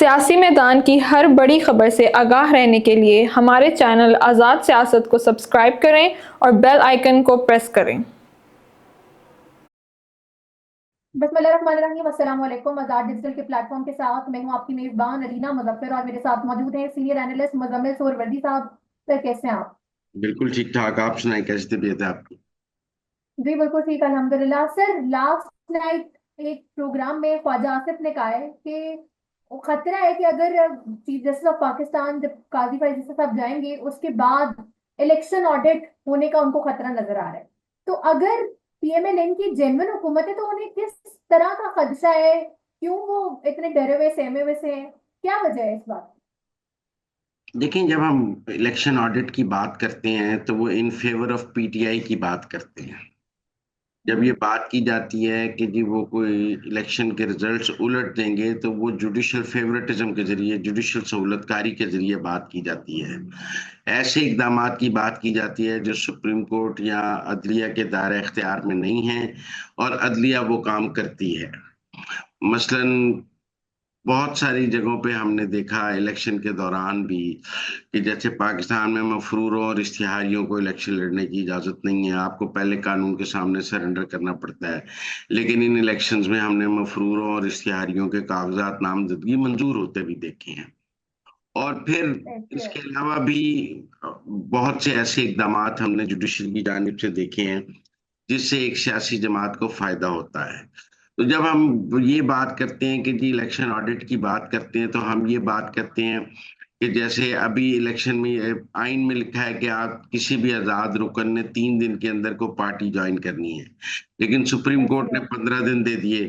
सियासी मैदान की हर बड़ी खबर से आगाह रहने के लिए हमारे चैनल आज़ाद सियासत को सब्सक्राइब करें और बेल आइकन को प्रेस करें। बिस्मिल्लाहिर्रहमानिर्रहीम अस्सलाम वालेकुम। आजाद डिजिटल के प्लेटफॉर्म के साथ मैं हूं आपकी मेजबान अरीना मुजफ्फर और मेरे साथ मौजूद हैं सीनियर एनालिस्ट मुजम्मिल सोहरवर्दी साहब। सर कैसे हैं आप? बिल्कुल ठीक ठाक। आप सुनाए, कैसी तबीयत है आपकी? जी बिल्कुल ठीक अल्हम्दुलिल्लाह। सर लास्ट नाइट एक प्रोग्राम में ख्वाजा आसिफ ने कहा है कि वो खतरा है कि अगर चीफ जस्टिस ऑफ पाकिस्तान जब काजी फैजल साहब जाएंगे उसके बाद इलेक्शन ऑडिट होने का उनको खतरा नजर आ रहा है। तो अगर पीएमएलएन की जेन्युइन हुकूमत है तो उन्हें किस तरह का खदशा है? क्यों वो इतने डरे हुए सहमे हुए से हैं? क्या वजह है इस बात देखें, जब हम इलेक्शन ऑडिट की बात करते हैं तो वो इन फेवर ऑफ पीटीआई की बात करते हैं। जब ये की? बात की जाती है कि जी वो कोई इलेक्शन के रिजल्ट्स उलट देंगे तो वो जुडिशल फेवरेटिज्म के जरिए, जुडिशल सहूलतकारी के जरिए बात की जाती है। ऐसे इकदामात की बात की जाती है जो सुप्रीम कोर्ट या अदलिया के दायरे इख्तियार में नहीं है और अदलिया वो काम करती है। मसलन बहुत सारी जगहों पे हमने देखा इलेक्शन के दौरान भी कि जैसे पाकिस्तान में मफरूरों और इश्तिहारियों को इलेक्शन लड़ने की इजाजत नहीं है, आपको पहले कानून के सामने सरेंडर करना पड़ता है। लेकिन इन इलेक्शंस में हमने मफरूरों और इश्तिहारियों के कागजात नामजदगी मंजूर होते भी देखे हैं। और फिर ऐसे है। इसके अलावा भी बहुत से ऐसे इकदामात हमने जुडिशरी की जानिब से देखे हैं जिससे एक सियासी जमात को फायदा होता है। तो जब हम ये बात करते हैं कि जी इलेक्शन ऑडिट की बात करते हैं तो हम ये बात करते हैं कि जैसे अभी इलेक्शन में आइन में लिखा है कि आप किसी भी आजाद रुकन ने 3 दिन के अंदर को पार्टी ज्वाइन करनी है, लेकिन सुप्रीम ऐसे कोर्ट ने है। 15 दिन दे दिए।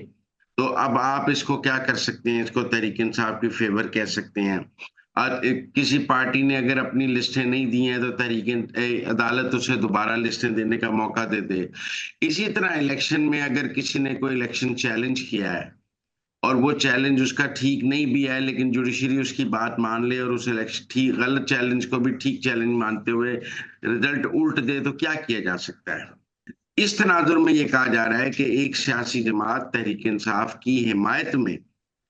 तो अब आप इसको क्या कर सकते हैं? इसको तहरीक इंसाफ की फेवर कह सकते हैं। और किसी पार्टी ने अगर अपनी लिस्टें नहीं दी हैं तो अदालत उसे दोबारा लिस्टें देने का मौका दे दे। इसी तरह इलेक्शन में अगर किसी ने कोई इलेक्शन चैलेंज किया है और वो चैलेंज उसका ठीक नहीं भी है, लेकिन जुडिशरी उसकी बात मान ले और उस इलेक्शन ठीक गलत चैलेंज को भी ठीक चैलेंज मानते हुए रिजल्ट उल्ट दे, तो क्या किया जा सकता है? इस तनाजुर में ये कहा जा रहा है कि एक सियासी जमात तहरीक इंसाफ की हिमायत में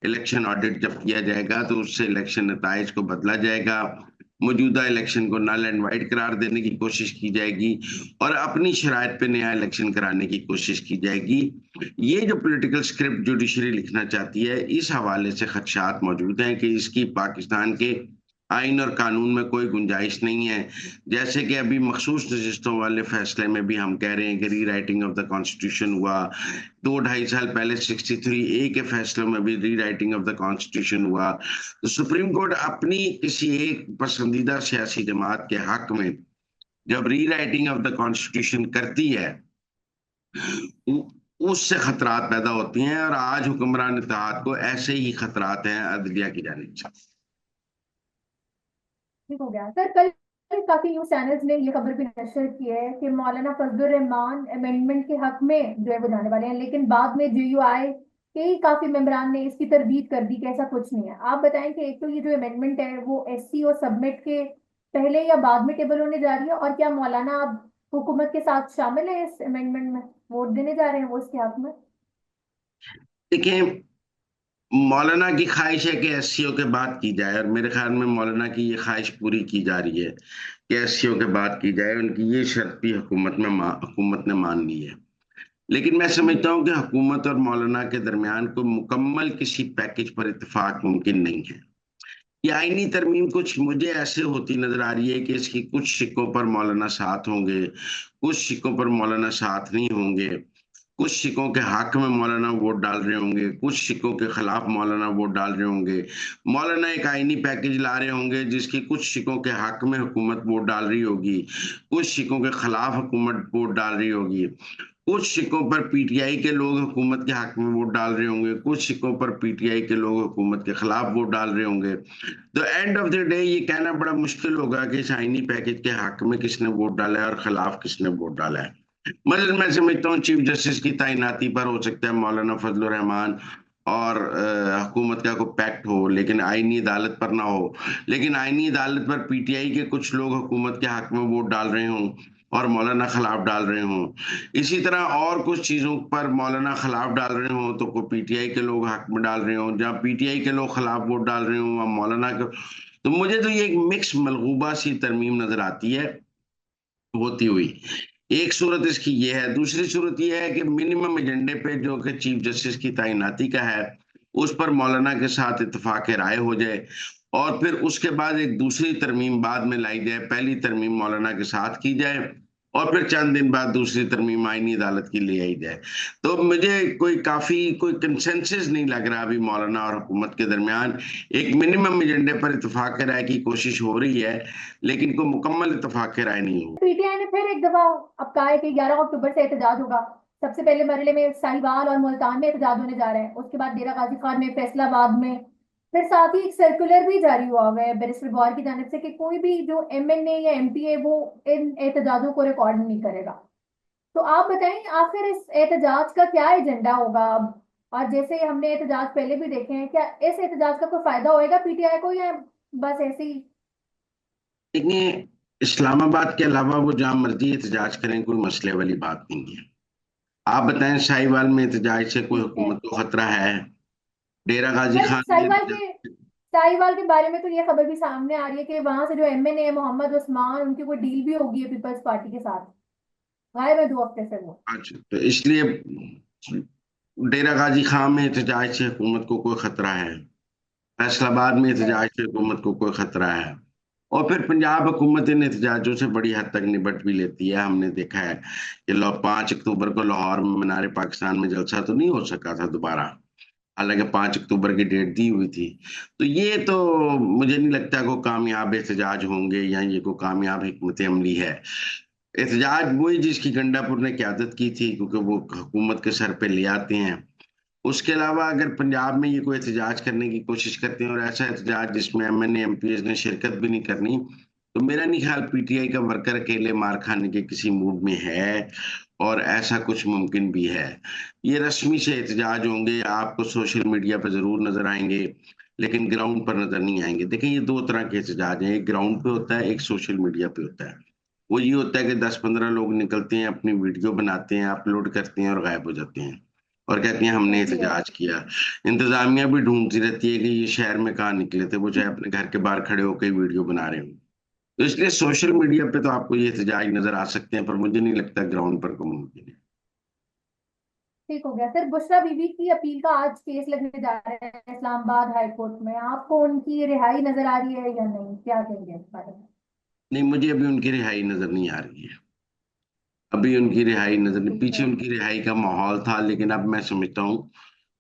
इलेक्शन ऑडिट जब किया जाएगा तो उससे इलेक्शन नताइज को बदला जाएगा, मौजूदा इलेक्शन को नल एंड वाइड करार देने की कोशिश की जाएगी और अपनी शराइत पे नया इलेक्शन कराने की कोशिश की जाएगी। ये जो पॉलिटिकल स्क्रिप्ट जुडिशरी लिखना चाहती है, इस हवाले से खदशात मौजूद हैं कि इसकी पाकिस्तान के आइन और कानून में कोई गुंजाइश नहीं है। जैसे कि अभी मखसूस नशिस्तों वाले फैसले में भी हम कह रहे हैं कि री राइटिंग ऑफ द कॉन्स्टिट्यूशन हुआ। 2-2.5 साल पहले 63A के फैसलों में भी री राइटिंग ऑफ द कॉन्स्टिट्यूशन हुआ। तो सुप्रीम कोर्ट अपनी किसी एक पसंदीदा सियासी जमात के हक में जब री राइटिंग ऑफ द कॉन्स्टिट्यूशन करती है, उससे खतरात पैदा होती हैं और आज हुक्मरान इत्तेहाद को ऐसे ही खतरात हैं अदलिया की जानिब से। ठीक हो गया सर। कल काफी न्यूज चैनल्स ने ये खबर भी नशर की है कि मौलाना फजलुर रहमान अमेंडमेंट के हक में जो है वो जाने वाले हैं, लेकिन बाद में जेयूआई के ही काफी मेंबरान ने इसकी तरदीद कर दी कि ऐसा कुछ नहीं है। आप बताएं कि एक तो ये जो अमेंडमेंट है वो एससी और सबमिट के पहले या बाद में टेबल होने जा रही है, और क्या मौलाना अब हुकूमत के साथ शामिल है इस अमेंडमेंट में, वोट देने जा रहे हैं वो इसके हक में? देखिए, मौलाना की ख्वाहिश है कि एससीओ के बात की जाए और मेरे ख्याल में मौलाना की ये ख्वाहिश पूरी की जा रही है कि एससीओ के बात की जाए। उनकी ये शर्त भी हुकूमत ने मान ली है। लेकिन मैं समझता हूँ कि हुकूमत और मौलाना के दरमियान कोई मुकम्मल किसी पैकेज पर इत्तेफाक मुमकिन नहीं है। ये आईनी तरमीम कुछ मुझे ऐसे होती नजर आ रही है कि इसकी कुछ शिक्कों पर मौलाना साथ होंगे, कुछ शिक्कों पर मौलाना साथ नहीं होंगे। कुछ सिखों के हक में मौलाना वोट डाल रहे होंगे, कुछ सिखों के खिलाफ मौलाना वोट डाल रहे होंगे। मौलाना एक आईनी पैकेज ला रहे होंगे जिसकी कुछ सिखों के हक में हुकूमत वोट डाल रही होगी, कुछ सिखों के खिलाफ हुकूमत वोट डाल रही होगी। कुछ सिखों पर पीटीआई के लोग हुकूमत के हक में वोट डाल रहे होंगे, कुछ सिखों पर पीटीआई के लोग हुकूमत के खिलाफ वोट डाल रहे होंगे। तो एंड ऑफ द डे ये कहना बड़ा मुश्किल होगा कि इस आईनी पैकेज के हक में किसने वोट डाला है और खिलाफ किसने वोट डाला है। मतलब मैं समझता हूँ चीफ जस्टिस की तैनाती पर हो सकता है मौलाना फजलुर रहमान और हुकूमत का कोई पैक्ट हो, लेकिन आईनी अदालत पर ना हो। लेकिन आईनी अदालत पर पीटीआई के कुछ लोग हुकूमत के हक में वोट डाल रहे हों और मौलाना खिलाफ डाल रहे हों, इसी तरह और कुछ चीजों पर मौलाना खिलाफ डाल रहे हों तो कोई पीटीआई के लोग हक में डाल रहे हों, जहाँ पीटीआई के लोग खिलाफ वोट डाल रहे हों वहाँ मौलाना के। तो मुझे तो ये एक मिक्स मलगूबा सी तरमीम नजर आती है होती हुई। एक सूरत इसकी ये है, दूसरी सूरत ये है कि मिनिमम एजेंडे पे जो कि चीफ जस्टिस की तैनाती का है उस पर मौलाना के साथ इत्तेफाक राय हो जाए, और फिर उसके बाद एक दूसरी तरमीम बाद में लाई जाए, पहली तरमीम मौलाना के साथ की जाए और फिर चंद दिन बाद दूसरी तरमीम आईनी अदालत की ले आई जाए। तो मुझे कोई कंसेंसस नहीं लग रहा अभी मौलाना और हुकूमत के दरमियान। एक मिनिमम एजेंडे पर इत्तेफाक राय की कोशिश हो रही है, लेकिन कोई मुकम्मल इत्तेफाक राय नहीं हो। पीटीआई ने फिर एक दफा अब कहा है कि 11 अक्टूबर से एहतजाज होगा। सबसे पहले मरहले में साहिवाल और मुल्तान में एहतजाज होने जा रहा है, उसके बाद डेरा गाजी खान में, फैसलाबाद में। फिर साथ ही एक सर्कुलर भी जारी हुआ हुआ है बैरिस्टर गौहर की जानिब से कि कोई भी जो एमएनए या एमपी है वो इन एहतजाजों को रिकॉर्ड नहीं करेगा। तो आप बताएं आखिर इस एहतजाज का क्या एजेंडा होगा अब? और जैसे हमने एहतजाज पहले भी देखे हैं, क्या इस एहतजाज का कोई फायदा होएगा पीटीआई को, या बस ऐसे ही? देखिए, इस्लामाबाद के अलावा वो जहां मर्जी एहतजाज करें, कोई मसले वाली बात नहीं है। आप बताएं, साहिवाल में एहतजाज से कोई ठीक है। हुकूमत को खतरा है? डेरा गाजी पर खान में साहिवाल के बारे में तो ये खबर भी सामने आ रही है कि वहां से जो एमएनए है मोहम्मद उस्मान, उनकी कोई डील भी होगी है पीपल्स पार्टी के साथ। गायब है 2 हफ्ते से वो। अच्छा, तो इसलिए डेरा गाजी खान में एहतजाज से हुकूमत को कोई खतरा है? फैसलाबाद में है। एहतजाज से हुकूमत को कोई खतरा है? और फिर पंजाब हुकूमत इन एहतजाजों से बड़ी हद तक निपट भी लेती है। हमने देखा है कि 5 अक्टूबर को लाहौर में मीनार पाकिस्तान में जलसा तो नहीं हो सका था दोबारा, हालांकि 5 अक्टूबर की डेट दी हुई थी। तो ये तो मुझे नहीं लगता कोई कामयाब एहतजाज होंगे या ये कोई कामयाब हिकमत अमली है। एहतजाज वही जिसकी गंडापुर ने क्यादत की थी, क्योंकि वो हुकूमत के सर पे ले आते हैं। उसके अलावा अगर पंजाब में ये कोई एहतजाज करने की कोशिश करते हैं, और ऐसा एहतजाज जिसमें एमएनए एमपीएस ने शिरकत भी नहीं करनी, तो मेरा नहीं ख्याल पीटीआई का वर्कर अकेले मार खाने के किसी मूड में है, और ऐसा कुछ मुमकिन भी है। ये रस्मी से एहतजाज होंगे, आपको सोशल मीडिया पर जरूर नजर आएंगे, लेकिन ग्राउंड पर नजर नहीं आएंगे। देखिए, ये दो तरह के एहतजाज हैं, एक ग्राउंड पे होता है, एक सोशल मीडिया पे होता है। वो ये होता है कि 10-15 लोग निकलते हैं, अपनी वीडियो बनाते हैं, अपलोड करते हैं और गायब हो जाते हैं और कहती हैं हमने जी है। एहतजाज किया। इंतजामिया भी ढूंढती रहती है कि ये शहर में कहाँ निकले थे, वो चाहे अपने घर के बाहर खड़े होकर वीडियो बना रहे हो। तो इसलिए सोशल मीडिया पे तो आपको ये एहतजाज नजर आ सकते हैं, पर मुझे नहीं लगता ग्राउंड पर को मुमकिन है। ठीक हो गया सर। बुशरा बीबी की अपील का आज केस लगने जा रहा है इस्लामाबाद हाई कोर्ट में। आपको उनकी रिहाई नजर आ रही है या नहीं, क्या कहेंगे इस बारे में? नहीं, मुझे अभी उनकी रिहाई नजर नहीं आ रही है। अभी उनकी रिहाई नजर नहीं, ठीक पीछे है। उनकी रिहाई का माहौल था, लेकिन अब मैं समझता हूँ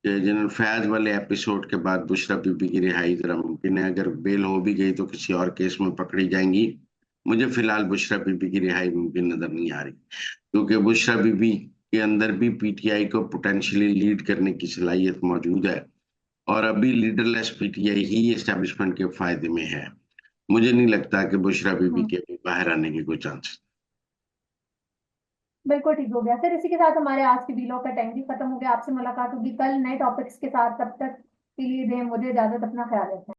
कि जनरल फैज वाले एपिसोड के बाद बुशरा बीबी की रिहाई जरा मुमकिन है। अगर बेल हो भी गई तो किसी और केस में पकड़ी जाएंगी। मुझे फिलहाल बुशरा बीबी की रिहाई मुमकिन नजर नहीं आ रही, क्योंकि बुशरा बीबी के अंदर भी पीटीआई को पोटेंशियली लीड करने की सलाहियत मौजूद है, और अभी लीडरलेस पीटीआई ही एस्टेब्लिशमेंट के फायदे में है। मुझे नहीं लगता कि बुशरा बीबी हम्म। के अभी बाहर आने के कोई चांस। बिल्कुल ठीक हो गया सर। इसी के साथ हमारे आज की वीलॉग का टाइम भी खत्म हो गया। आपसे मुलाकात होगी कल नए टॉपिक्स के साथ। तब तक के लिए दें मुझे इजाजत। अपना ख्याल रखें।